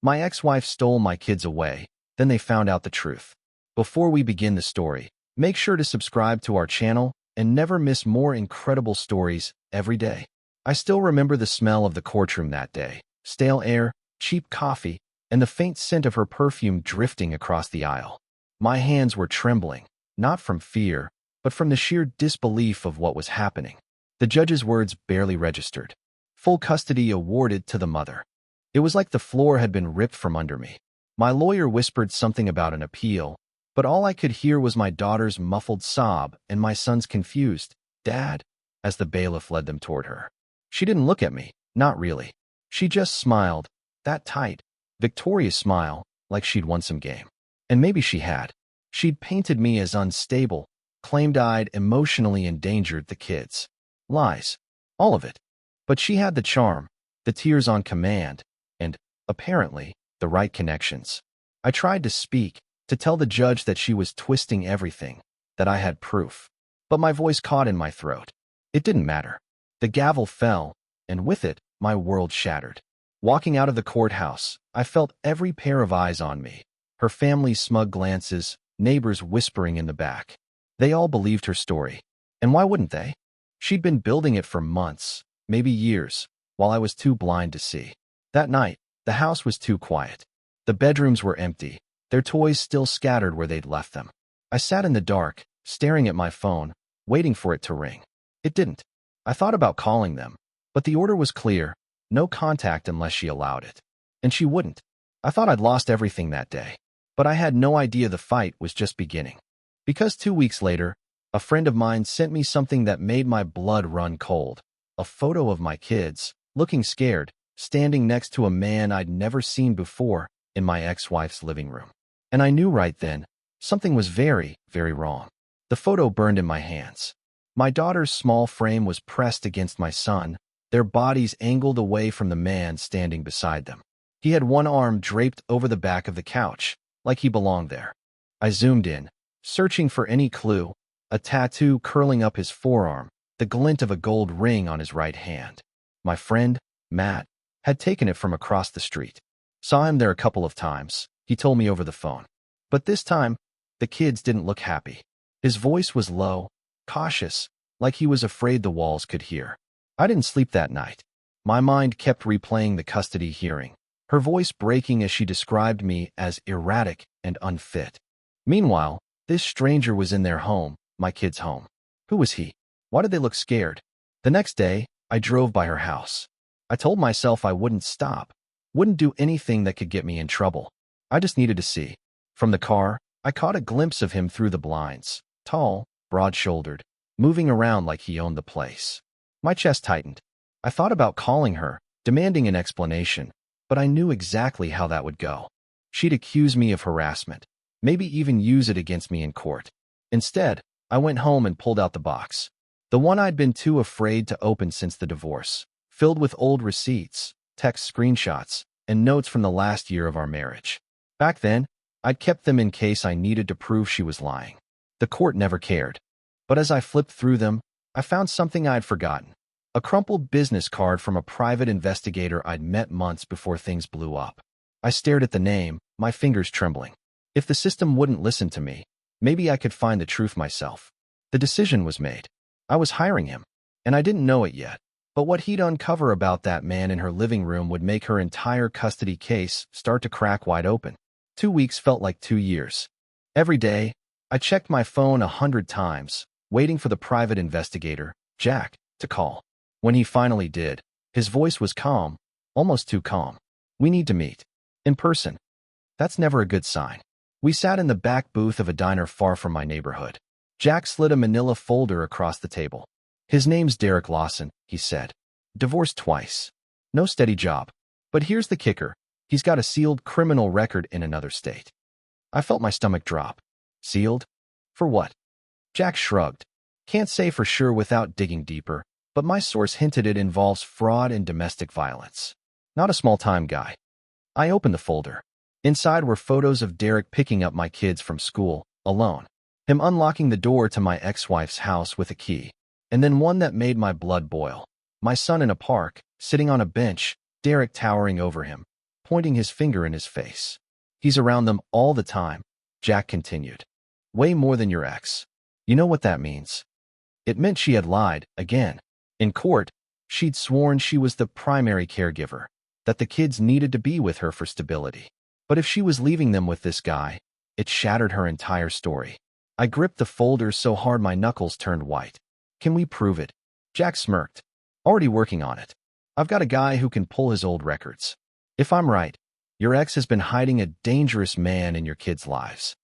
My ex-wife stole my kids away, then they found out the truth. Before we begin the story, make sure to subscribe to our channel and never miss more incredible stories every day. I still remember the smell of the courtroom that day, stale air, cheap coffee, and the faint scent of her perfume drifting across the aisle. My hands were trembling, not from fear, but from the sheer disbelief of what was happening. The judge's words barely registered. Full custody awarded to the mother. It was like the floor had been ripped from under me. My lawyer whispered something about an appeal, but all I could hear was my daughter's muffled sob and my son's confused, "Dad," as the bailiff led them toward her. She didn't look at me, not really. She just smiled, that tight, victorious smile, like she'd won some game. And maybe she had. She'd painted me as unstable, claimed I'd emotionally endangered the kids. Lies. All of it. But she had the charm, the tears on command, and, apparently, the right connections. I tried to speak, to tell the judge that she was twisting everything, that I had proof. But my voice caught in my throat. It didn't matter. The gavel fell, and with it, my world shattered. Walking out of the courthouse, I felt every pair of eyes on me. Her family's smug glances, neighbors whispering in the back. They all believed her story. And why wouldn't they? She'd been building it for months, maybe years, while I was too blind to see. That night, the house was too quiet. The bedrooms were empty, their toys still scattered where they'd left them. I sat in the dark, staring at my phone, waiting for it to ring. It didn't. I thought about calling them, but the order was clear, no contact unless she allowed it. And she wouldn't. I thought I'd lost everything that day, but I had no idea the fight was just beginning. Because 2 weeks later, a friend of mine sent me something that made my blood run cold. A photo of my kids, looking scared, standing next to a man I'd never seen before in my ex-wife's living room. And I knew right then, something was very, very wrong. The photo burned in my hands. My daughter's small frame was pressed against my son, their bodies angled away from the man standing beside them. He had one arm draped over the back of the couch, like he belonged there. I zoomed in, searching for any clue, a tattoo curling up his forearm, the glint of a gold ring on his right hand. My friend, Matt, had taken it from across the street. Saw him there a couple of times, he told me over the phone. But this time, the kids didn't look happy. His voice was low, cautious, like he was afraid the walls could hear. I didn't sleep that night. My mind kept replaying the custody hearing, her voice breaking as she described me as erratic and unfit. Meanwhile, this stranger was in their home, my kid's home. Who was he? Why did they look scared? The next day, I drove by her house. I told myself I wouldn't stop, wouldn't do anything that could get me in trouble. I just needed to see. From the car, I caught a glimpse of him through the blinds, tall, broad-shouldered, moving around like he owned the place. My chest tightened. I thought about calling her, demanding an explanation, but I knew exactly how that would go. She'd accuse me of harassment, maybe even use it against me in court. Instead, I went home and pulled out the box. The one I'd been too afraid to open since the divorce, filled with old receipts, text screenshots, and notes from the last year of our marriage. Back then, I'd kept them in case I needed to prove she was lying. The court never cared. But as I flipped through them, I found something I'd forgotten. A crumpled business card from a private investigator I'd met months before things blew up. I stared at the name, my fingers trembling. If the system wouldn't listen to me, maybe I could find the truth myself. The decision was made. I was hiring him, and I didn't know it yet. But what he'd uncover about that man in her living room would make her entire custody case start to crack wide open. 2 weeks felt like 2 years. Every day, I checked my phone 100 times, waiting for the private investigator, Jack, to call. When he finally did, his voice was calm, almost too calm. "We need to meet. In person." That's never a good sign. We sat in the back booth of a diner far from my neighborhood. Jack slid a manila folder across the table. "His name's Derek Lawson," he said. "Divorced twice. No steady job. But here's the kicker. He's got a sealed criminal record in another state." I felt my stomach drop. Sealed? For what? Jack shrugged. "Can't say for sure without digging deeper, but my source hinted it involves fraud and domestic violence. Not a small-time guy." I opened the folder. Inside were photos of Derek picking up my kids from school, alone. Him unlocking the door to my ex-wife's house with a key. And then one that made my blood boil. My son in a park, sitting on a bench, Derek towering over him, pointing his finger in his face. He's around them all the time, Jack continued. Way more than your ex. You know what that means? It meant she had lied, again. In court, she'd sworn she was the primary caregiver, that the kids needed to be with her for stability. But if she was leaving them with this guy, it shattered her entire story. I gripped the folder so hard my knuckles turned white. Can we prove it? Jack smirked. Already working on it. I've got a guy who can pull his old records. If I'm right, your ex has been hiding a dangerous man in your kids' lives.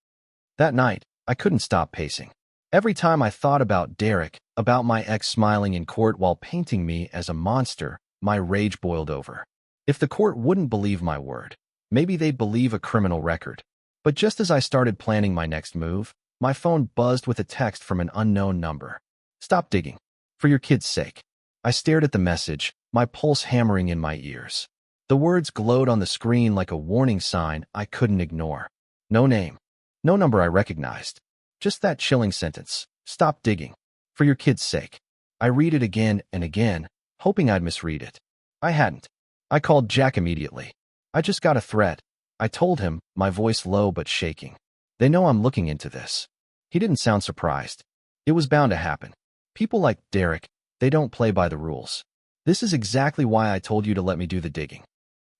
That night, I couldn't stop pacing. Every time I thought about Derek, about my ex smiling in court while painting me as a monster, my rage boiled over. If the court wouldn't believe my word, maybe they'd believe a criminal record. But just as I started planning my next move, my phone buzzed with a text from an unknown number. Stop digging. For your kid's sake. I stared at the message, my pulse hammering in my ears. The words glowed on the screen like a warning sign I couldn't ignore. No name. No number I recognized. Just that chilling sentence. Stop digging. For your kid's sake. I read it again and again, hoping I'd misread it. I hadn't. I called Jack immediately. I just got a threat. I told him, my voice low but shaking. They know I'm looking into this. He didn't sound surprised. It was bound to happen. People like Derek, they don't play by the rules. This is exactly why I told you to let me do the digging.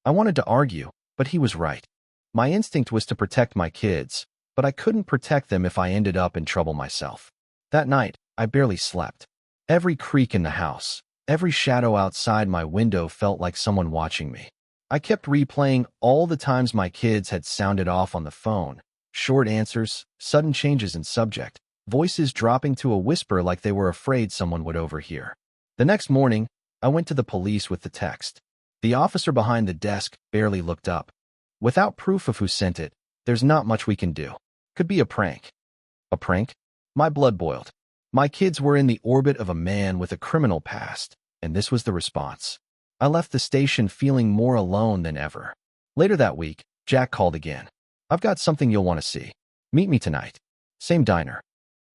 I wanted to argue, but he was right. My instinct was to protect my kids, but I couldn't protect them if I ended up in trouble myself. That night, I barely slept. Every creak in the house, every shadow outside my window felt like someone watching me. I kept replaying all the times my kids had sounded off on the phone. Short answers, sudden changes in subject, voices dropping to a whisper like they were afraid someone would overhear. The next morning, I went to the police with the text. The officer behind the desk barely looked up. Without proof of who sent it, there's not much we can do. Could be a prank. A prank? My blood boiled. My kids were in the orbit of a man with a criminal past, and this was the response. I left the station feeling more alone than ever. Later that week, Jack called again. I've got something you'll want to see. Meet me tonight. Same diner.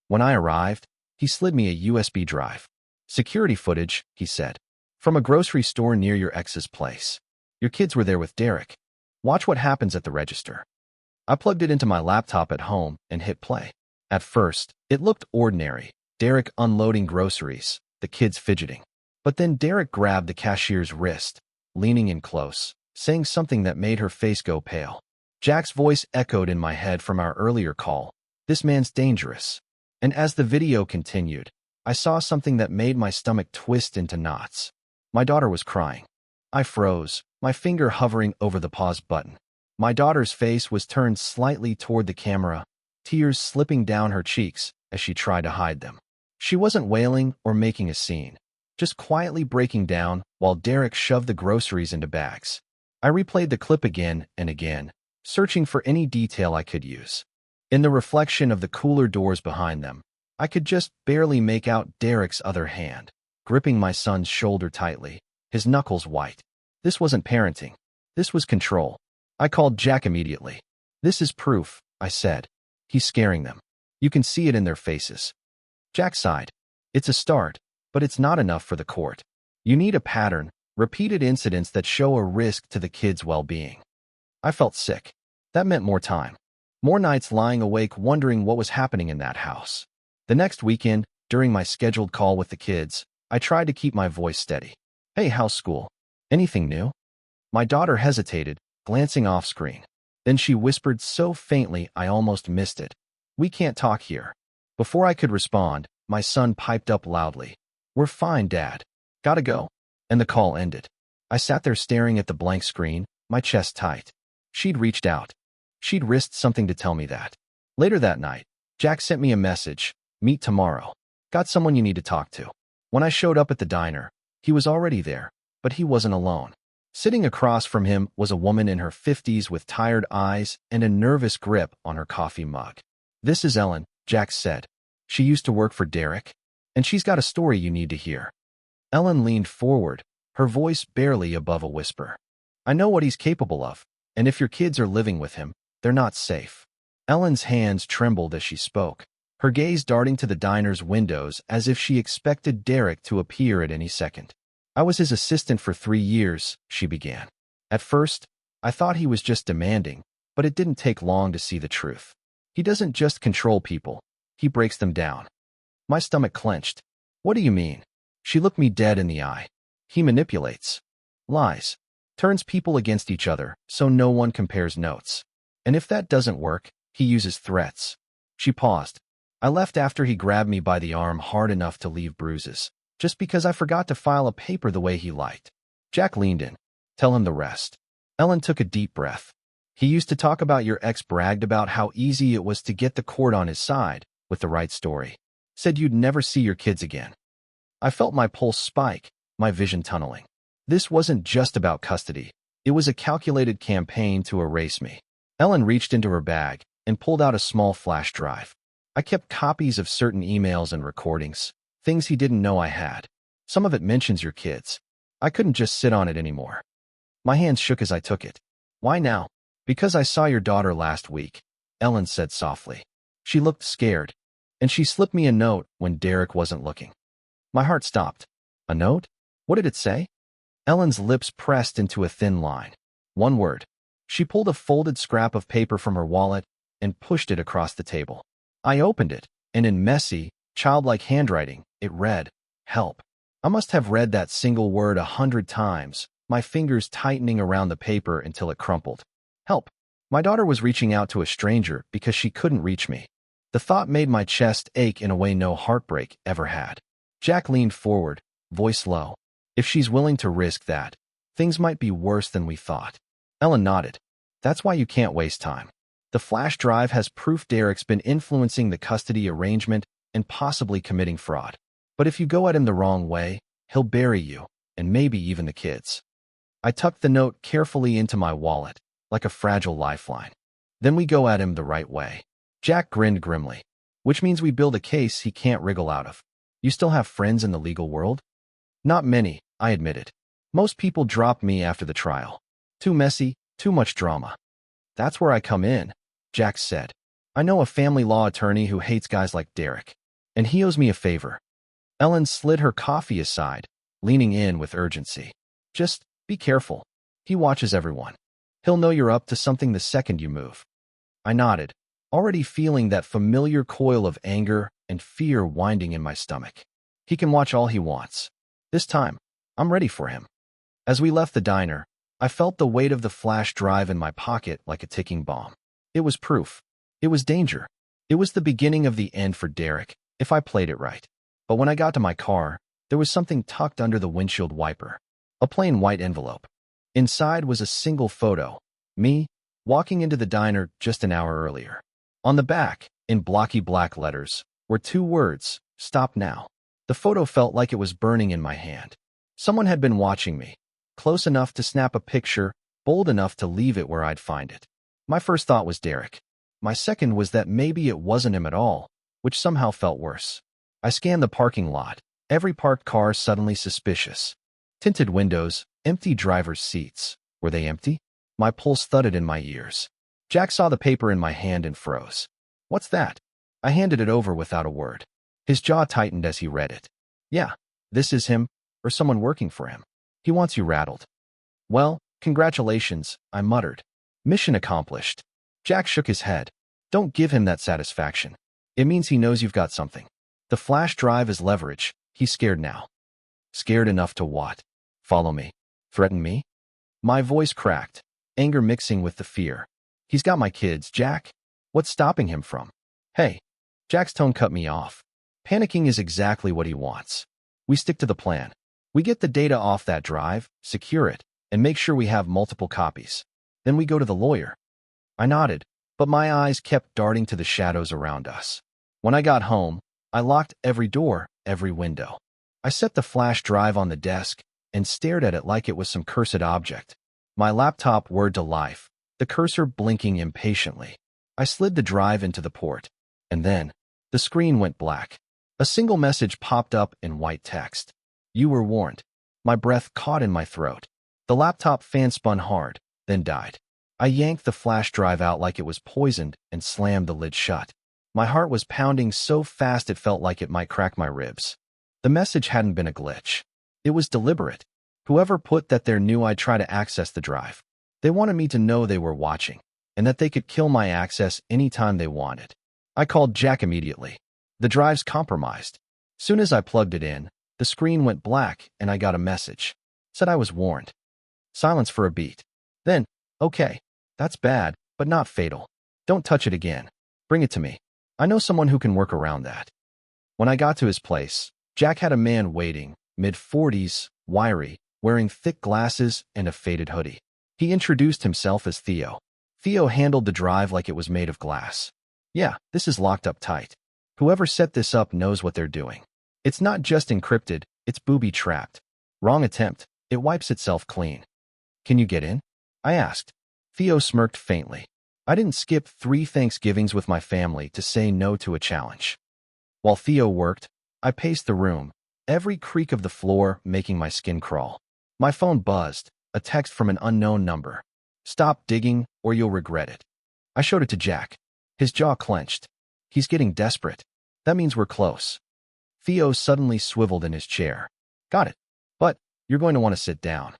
When I arrived, he slid me a USB drive. Security footage, he said. From a grocery store near your ex's place. Your kids were there with Derek. Watch what happens at the register. I plugged it into my laptop at home and hit play. At first, it looked ordinary. Derek unloading groceries, the kids fidgeting. But then Derek grabbed the cashier's wrist, leaning in close, saying something that made her face go pale. Jack's voice echoed in my head from our earlier call. This man's dangerous. And as the video continued, I saw something that made my stomach twist into knots. My daughter was crying. I froze, my finger hovering over the pause button. My daughter's face was turned slightly toward the camera, tears slipping down her cheeks as she tried to hide them. She wasn't wailing or making a scene, just quietly breaking down while Derek shoved the groceries into bags. I replayed the clip again and again, searching for any detail I could use. In the reflection of the cooler doors behind them, I could just barely make out Derek's other hand, gripping my son's shoulder tightly, his knuckles white. This wasn't parenting. This was control. I called Jack immediately. This is proof, I said. He's scaring them. You can see it in their faces. Jack sighed. It's a start, but it's not enough for the court. You need a pattern, repeated incidents that show a risk to the kids' well-being. I felt sick. That meant more time. More nights lying awake wondering what was happening in that house. The next weekend, during my scheduled call with the kids, I tried to keep my voice steady. Hey, how's school? Anything new? My daughter hesitated, glancing off screen. Then she whispered so faintly I almost missed it. We can't talk here. Before I could respond, my son piped up loudly. We're fine, Dad. Gotta go. And the call ended. I sat there staring at the blank screen, my chest tight. She'd reached out. She'd risked something to tell me that. Later that night, Jack sent me a message. Meet tomorrow. Got someone you need to talk to. When I showed up at the diner, he was already there, but he wasn't alone. Sitting across from him was a woman in her 50s with tired eyes and a nervous grip on her coffee mug. This is Ellen, Jack said. She used to work for Derek, and she's got a story you need to hear. Ellen leaned forward, her voice barely above a whisper. I know what he's capable of, and if your kids are living with him, they're not safe. Ellen's hands trembled as she spoke, her gaze darting to the diner's windows as if she expected Derek to appear at any second. I was his assistant for 3 years, she began. At first, I thought he was just demanding, but it didn't take long to see the truth. He doesn't just control people, he breaks them down. My stomach clenched. What do you mean? She looked me dead in the eye. He manipulates. Lies. Turns people against each other so no one compares notes. And if that doesn't work, he uses threats. She paused. I left after he grabbed me by the arm hard enough to leave bruises, just because I forgot to file a paper the way he liked. Jack leaned in. Tell him the rest. Ellen took a deep breath. He used to talk about your ex, bragged about how easy it was to get the court on his side with the right story. Said you'd never see your kids again. I felt my pulse spike, my vision tunneling. This wasn't just about custody. It was a calculated campaign to erase me. Ellen reached into her bag and pulled out a small flash drive. I kept copies of certain emails and recordings, things he didn't know I had. Some of it mentions your kids. I couldn't just sit on it anymore. My hands shook as I took it. Why now? Because I saw your daughter last week, Ellen said softly. She looked scared, and she slipped me a note when Derek wasn't looking. My heart stopped. A note? What did it say? Ellen's lips pressed into a thin line. One word. She pulled a folded scrap of paper from her wallet and pushed it across the table. I opened it, and in messy, childlike handwriting, it read, "Help." I must have read that single word 100 times, my fingers tightening around the paper until it crumpled. Help. My daughter was reaching out to a stranger because she couldn't reach me. The thought made my chest ache in a way no heartbreak ever had. Jack leaned forward, voice low. If she's willing to risk that, things might be worse than we thought. Ellen nodded. That's why you can't waste time. The flash drive has proof Derek's been influencing the custody arrangement and possibly committing fraud. But if you go at him the wrong way, he'll bury you, and maybe even the kids. I tucked the note carefully into my wallet, like a fragile lifeline. Then we go at him the right way. Jack grinned grimly. Which means we build a case he can't wriggle out of. You still have friends in the legal world? Not many, I admitted. Most people dropped me after the trial. Too messy, too much drama. That's where I come in, Jack said. I know a family law attorney who hates guys like Derek, and he owes me a favor. Ellen slid her coffee aside, leaning in with urgency. Just be careful. He watches everyone. He'll know you're up to something the second you move. I nodded, already feeling that familiar coil of anger and fear winding in my stomach. He can watch all he wants. This time, I'm ready for him. As we left the diner, I felt the weight of the flash drive in my pocket like a ticking bomb. It was proof. It was danger. It was the beginning of the end for Derek, if I played it right. But when I got to my car, there was something tucked under the windshield wiper. A plain white envelope. Inside was a single photo. Me, walking into the diner just an hour earlier. On the back, in blocky black letters, were 2 words, "Stop now." The photo felt like it was burning in my hand. Someone had been watching me, close enough to snap a picture, bold enough to leave it where I'd find it. My first thought was Derek. My second was that maybe it wasn't him at all, which somehow felt worse. I scanned the parking lot, every parked car suddenly suspicious. Tinted windows, empty driver's seats. Were they empty? My pulse thudded in my ears. Jack saw the paper in my hand and froze. What's that? I handed it over without a word. His jaw tightened as he read it. Yeah, this is him, or someone working for him. He wants you rattled. Well, congratulations, I muttered. Mission accomplished. Jack shook his head. Don't give him that satisfaction. It means he knows you've got something. The flash drive is leverage. He's scared now. Scared enough to what? Follow me. Threaten me? My voice cracked, anger mixing with the fear. He's got my kids, Jack. What's stopping him from? Hey. Jack's tone cut me off. Panicking is exactly what he wants. We stick to the plan. We get the data off that drive, secure it, and make sure we have multiple copies. Then we go to the lawyer. I nodded, but my eyes kept darting to the shadows around us. When I got home, I locked every door, every window. I set the flash drive on the desk and stared at it like it was some cursed object. My laptop whirred to life, the cursor blinking impatiently. I slid the drive into the port, and then the screen went black. A single message popped up in white text. You were warned. My breath caught in my throat. The laptop fan spun hard, then died. I yanked the flash drive out like it was poisoned and slammed the lid shut. My heart was pounding so fast it felt like it might crack my ribs. The message hadn't been a glitch. It was deliberate. Whoever put that there knew I'd try to access the drive. They wanted me to know they were watching, and that they could kill my access anytime they wanted. I called Jack immediately. The drive's compromised. Soon as I plugged it in, the screen went black and I got a message. Said I was warned. Silence for a beat. Then, okay, that's bad, but not fatal. Don't touch it again. Bring it to me. I know someone who can work around that. When I got to his place, Jack had a man waiting, mid-40s, wiry, wearing thick glasses and a faded hoodie. He introduced himself as Theo. Theo handled the drive like it was made of glass. Yeah, this is locked up tight. Whoever set this up knows what they're doing. It's not just encrypted, it's booby-trapped. Wrong attempt, it wipes itself clean. Can you get in? I asked. Theo smirked faintly. I didn't skip 3 Thanksgivings with my family to say no to a challenge. While Theo worked, I paced the room, every creak of the floor making my skin crawl. My phone buzzed, a text from an unknown number. Stop digging, or you'll regret it. I showed it to Jack. His jaw clenched. He's getting desperate. That means we're close. Theo suddenly swiveled in his chair. Got it. But you're going to want to sit down.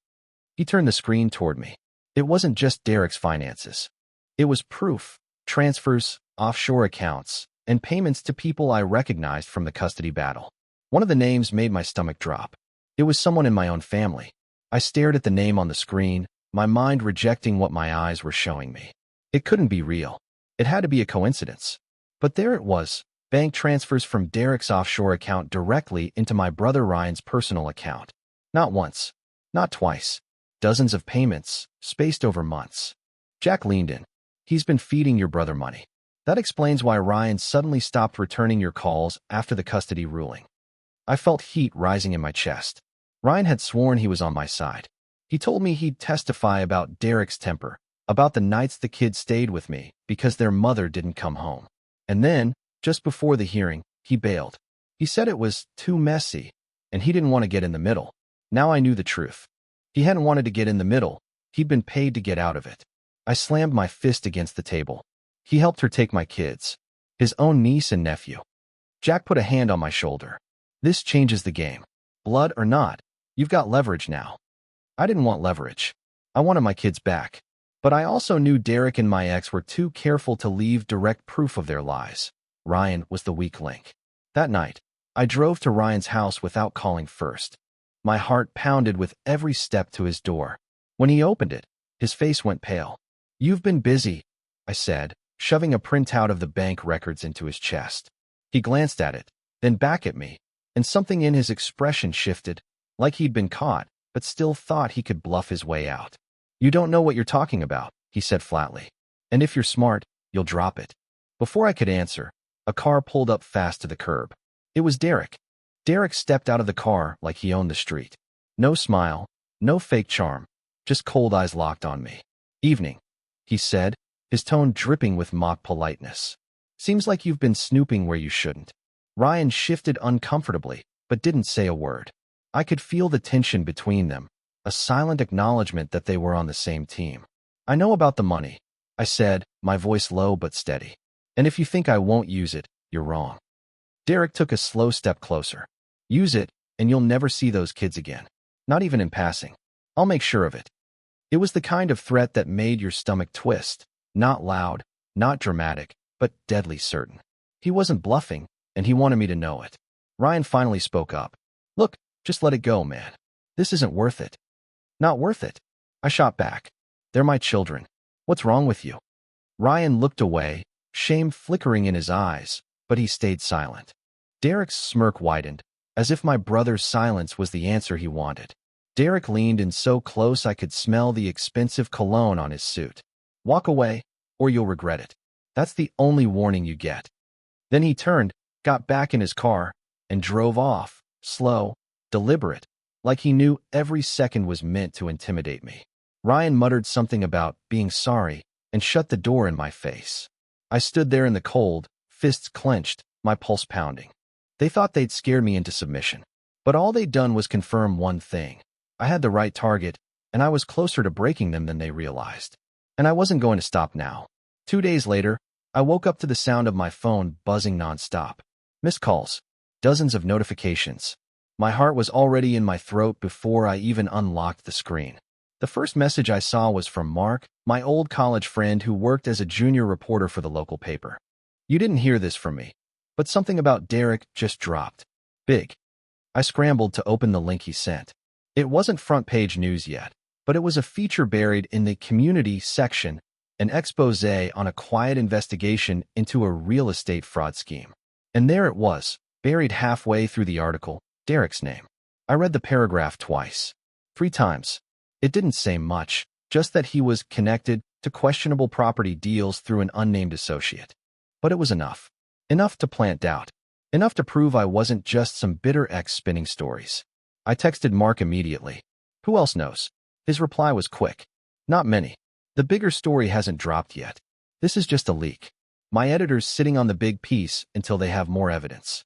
He turned the screen toward me. It wasn't just Derek's finances. It was proof, transfers, offshore accounts, and payments to people I recognized from the custody battle. One of the names made my stomach drop. It was someone in my own family. I stared at the name on the screen, my mind rejecting what my eyes were showing me. It couldn't be real. It had to be a coincidence. But there it was, bank transfers from Derek's offshore account directly into my brother Ryan's personal account. Not once, not twice. Dozens of payments, spaced over months. Jack leaned in. He's been feeding your brother money. That explains why Ryan suddenly stopped returning your calls after the custody ruling. I felt heat rising in my chest. Ryan had sworn he was on my side. He told me he'd testify about Derek's temper, about the nights the kids stayed with me because their mother didn't come home. And then, just before the hearing, he bailed. He said it was too messy, and he didn't want to get in the middle. Now I knew the truth. He hadn't wanted to get in the middle. He'd been paid to get out of it. I slammed my fist against the table. He helped her take my kids, his own niece and nephew. Jack put a hand on my shoulder. This changes the game. Blood or not, you've got leverage now. I didn't want leverage. I wanted my kids back. But I also knew Derek and my ex were too careful to leave direct proof of their lies. Ryan was the weak link. That night, I drove to Ryan's house without calling first. My heart pounded with every step to his door. When he opened it, his face went pale. You've been busy, I said, shoving a printout of the bank records into his chest. He glanced at it, then back at me, and something in his expression shifted, like he'd been caught, but still thought he could bluff his way out. You don't know what you're talking about, he said flatly. And if you're smart, you'll drop it. Before I could answer, a car pulled up fast to the curb. It was Derek. Derek stepped out of the car like he owned the street. No smile, no fake charm, just cold eyes locked on me. Evening, he said, his tone dripping with mock politeness. Seems like you've been snooping where you shouldn't. Ryan shifted uncomfortably, but didn't say a word. I could feel the tension between them, a silent acknowledgement that they were on the same team. I know about the money, I said, my voice low but steady. And if you think I won't use it, you're wrong. Derek took a slow step closer. Use it, and you'll never see those kids again. Not even in passing. I'll make sure of it. It was the kind of threat that made your stomach twist. Not loud, not dramatic, but deadly certain. He wasn't bluffing, and he wanted me to know it. Ryan finally spoke up. Look, just let it go, man. This isn't worth it. Not worth it. I shot back. They're my children. What's wrong with you? Ryan looked away, shame flickering in his eyes, but he stayed silent. Derek's smirk widened, as if my brother's silence was the answer he wanted. Derek leaned in so close I could smell the expensive cologne on his suit. Walk away, or you'll regret it. That's the only warning you get. Then he turned, got back in his car, and drove off, slow, deliberate, like he knew every second was meant to intimidate me. Ryan muttered something about being sorry and shut the door in my face. I stood there in the cold, fists clenched, my pulse pounding. They thought they'd scared me into submission. But all they'd done was confirm one thing. I had the right target, and I was closer to breaking them than they realized. And I wasn't going to stop now. 2 days later, I woke up to the sound of my phone buzzing nonstop. Missed calls. Dozens of notifications. My heart was already in my throat before I even unlocked the screen. The first message I saw was from Mark, my old college friend who worked as a junior reporter for the local paper. You didn't hear this from me, but something about Derek just dropped. Big. I scrambled to open the link he sent. It wasn't front-page news yet, but it was a feature buried in the community section, an expose on a quiet investigation into a real estate fraud scheme. And there it was, buried halfway through the article, Derek's name. I read the paragraph twice. 3 times. It didn't say much, just that he was connected to questionable property deals through an unnamed associate. But it was enough. Enough to plant doubt. Enough to prove I wasn't just some bitter ex spinning stories. I texted Mark immediately. Who else knows? His reply was quick. Not many. The bigger story hasn't dropped yet. This is just a leak. My editor's sitting on the big piece until they have more evidence.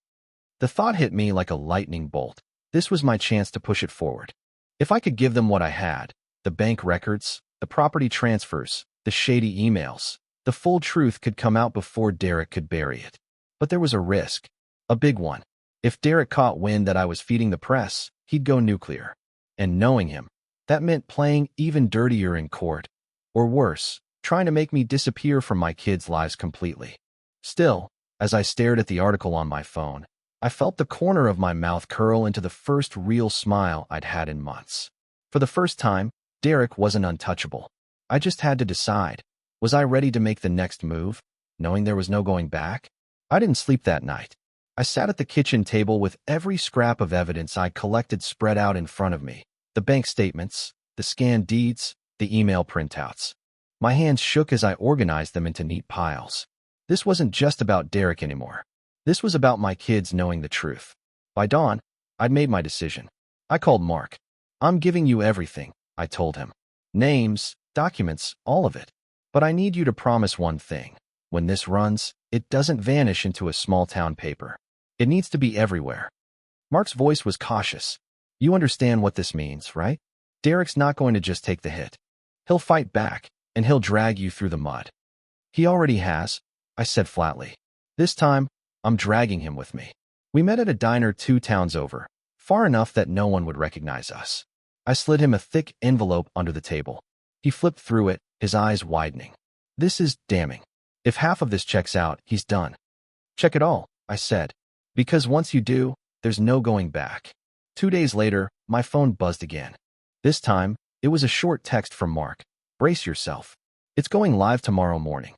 The thought hit me like a lightning bolt. This was my chance to push it forward. If I could give them what I had, the bank records, the property transfers, the shady emails, the full truth could come out before Derek could bury it. But there was a risk. A big one. If Derek caught wind that I was feeding the press, he'd go nuclear. And knowing him, that meant playing even dirtier in court. Or worse, trying to make me disappear from my kids' lives completely. Still, as I stared at the article on my phone, I felt the corner of my mouth curl into the first real smile I'd had in months. For the first time, Derek wasn't untouchable. I just had to decide. Was I ready to make the next move, knowing there was no going back? I didn't sleep that night. I sat at the kitchen table with every scrap of evidence I collected spread out in front of me. The bank statements, the scanned deeds, the email printouts. My hands shook as I organized them into neat piles. This wasn't just about Derek anymore. This was about my kids knowing the truth. By dawn, I'd made my decision. I called Mark. I'm giving you everything, I told him. Names, documents, all of it. But I need you to promise one thing. When this runs, it doesn't vanish into a small-town paper. It needs to be everywhere. Mark's voice was cautious. You understand what this means, right? Derek's not going to just take the hit. He'll fight back, and he'll drag you through the mud. He already has, I said flatly. This time, I'm dragging him with me. We met at a diner 2 towns over, far enough that no one would recognize us. I slid him a thick envelope under the table. He flipped through it, his eyes widening. This is damning. If half of this checks out, he's done. Check it all, I said. Because once you do, there's no going back. 2 days later, my phone buzzed again. This time, it was a short text from Mark. Brace yourself. It's going live tomorrow morning.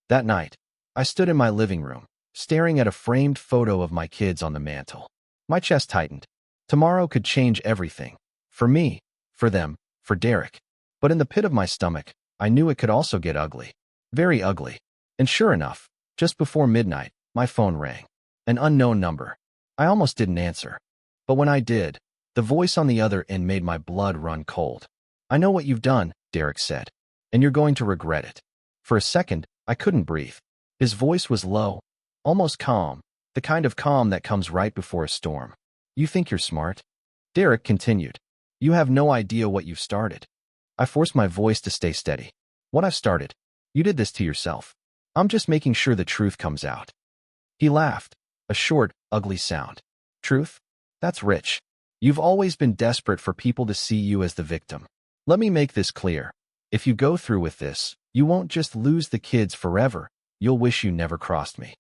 That night, I stood in my living room, staring at a framed photo of my kids on the mantel. My chest tightened. Tomorrow could change everything. For me, for them, for Derek. But in the pit of my stomach, I knew it could also get ugly. Very ugly. And sure enough, just before midnight, my phone rang. An unknown number. I almost didn't answer. But when I did, the voice on the other end made my blood run cold. I know what you've done, Derek said. And you're going to regret it. For a second, I couldn't breathe. His voice was low, almost calm, the kind of calm that comes right before a storm. You think you're smart? Derek continued. You have no idea what you've started. I forced my voice to stay steady. What I've started? You did this to yourself. I'm just making sure the truth comes out. He laughed, a short, ugly sound. Truth? That's rich. You've always been desperate for people to see you as the victim. Let me make this clear. If you go through with this, you won't just lose the kids forever. You'll wish you never crossed me.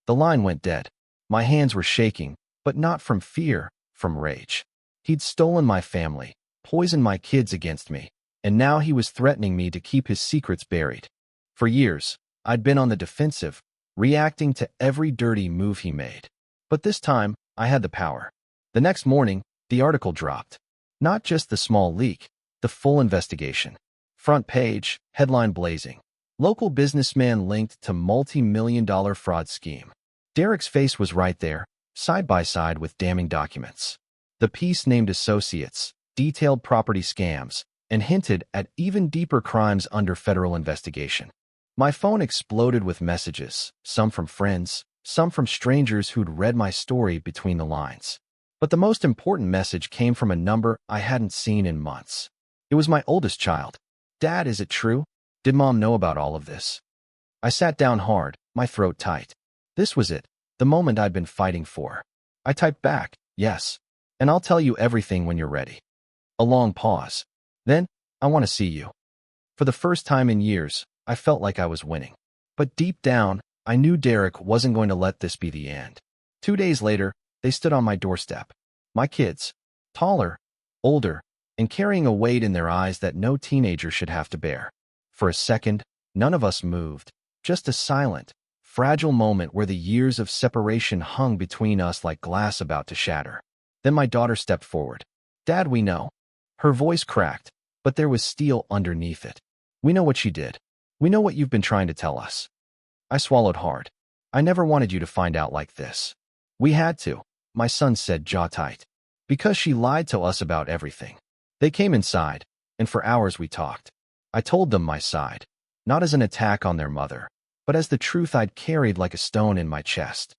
The line went dead. My hands were shaking, but not from fear, from rage. He'd stolen my family, poisoned my kids against me, and now he was threatening me to keep his secrets buried. For years, I'd been on the defensive, reacting to every dirty move he made. But this time, I had the power. The next morning, the article dropped. Not just the small leak, the full investigation. Front page, headline blazing. Local businessman linked to multi-million-dollar fraud scheme. Derek's face was right there, side by side with damning documents. The piece named associates, detailed property scams, and hinted at even deeper crimes under federal investigation. My phone exploded with messages, some from friends, some from strangers who'd read my story between the lines. But the most important message came from a number I hadn't seen in months. It was my oldest child. Dad, is it true? Did Mom know about all of this? I sat down hard, my throat tight. This was it, the moment I'd been fighting for. I typed back, yes. And I'll tell you everything when you're ready. A long pause. Then, I want to see you. For the first time in years, I felt like I was winning. But deep down, I knew Derek wasn't going to let this be the end. 2 days later, they stood on my doorstep. My kids, taller, older, and carrying a weight in their eyes that no teenager should have to bear. For a second, none of us moved, just a silent, fragile moment where the years of separation hung between us like glass about to shatter. Then my daughter stepped forward. "Dad, we know." Her voice cracked, but there was steel underneath it. "We know what she did. We know what you've been trying to tell us." I swallowed hard. "I never wanted you to find out like this." "We had to," my son said, jaw tight. "Because she lied to us about everything." They came inside, and for hours we talked. I told them my side, not as an attack on their mother, but as the truth I'd carried like a stone in my chest.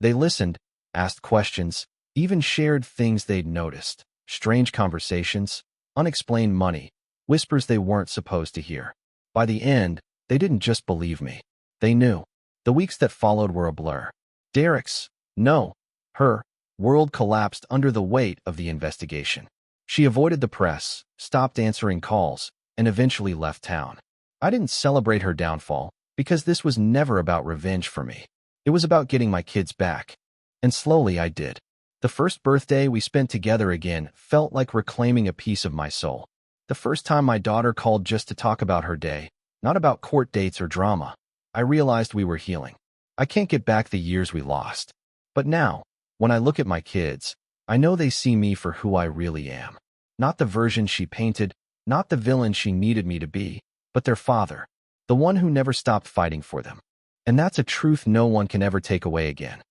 They listened, asked questions, even shared things they'd noticed. Strange conversations, unexplained money, whispers they weren't supposed to hear. By the end, they didn't just believe me. They knew. The weeks that followed were a blur. Derek's, no, her, world collapsed under the weight of the investigation. She avoided the press, stopped answering calls, and eventually left town. I didn't celebrate her downfall, because this was never about revenge for me. It was about getting my kids back. And slowly I did. The first birthday we spent together again felt like reclaiming a piece of my soul. The first time my daughter called just to talk about her day, not about court dates or drama, I realized we were healing. I can't get back the years we lost. But now, when I look at my kids, I know they see me for who I really am. Not the version she painted, not the villain she needed me to be, but their father, the one who never stopped fighting for them. And that's a truth no one can ever take away again.